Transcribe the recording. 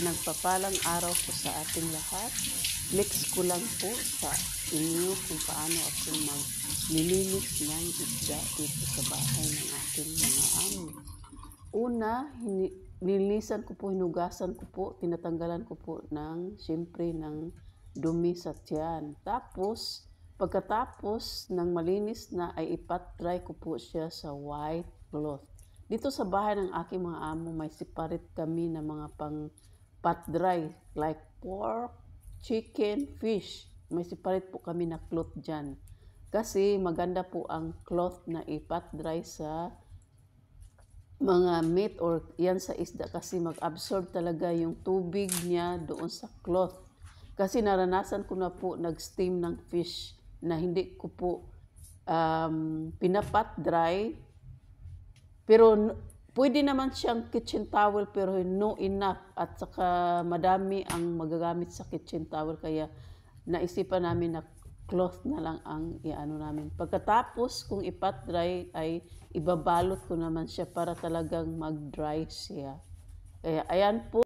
Nagpapalang araw po sa ating lahat. Flex ko lang po sa inyo kung paano ako maglilinis ng isda dito sa bahay ng ating mga amo. Una, nilinisan ko po, hinugasan ko po, tinatanggalan ko po siyempre ng dumi sa tiyan. Tapos, pagkatapos ng malinis na ay ipat-dry ko po siya sa white cloth. Dito sa bahay ng aking mga amo, may separate kami na mga pang pat-dry like pork, chicken, fish. May separate po kami na cloth dyan. Kasi maganda po ang cloth na ipat-dry sa mga meat or yan sa isda kasi mag-absorb talaga yung tubig niya doon sa cloth. Kasi naranasan ko na po nag-steam ng fish na hindi ko po pinapat-dry. Pero pwede naman siyang kitchen towel pero no enough at saka madami ang magagamit sa kitchen towel kaya naisipan namin na cloth na lang ang iano namin. Pagkatapos kung ipat-dry ay ibabalot ko naman siya para talagang mag-dry siya. Kaya ayan po.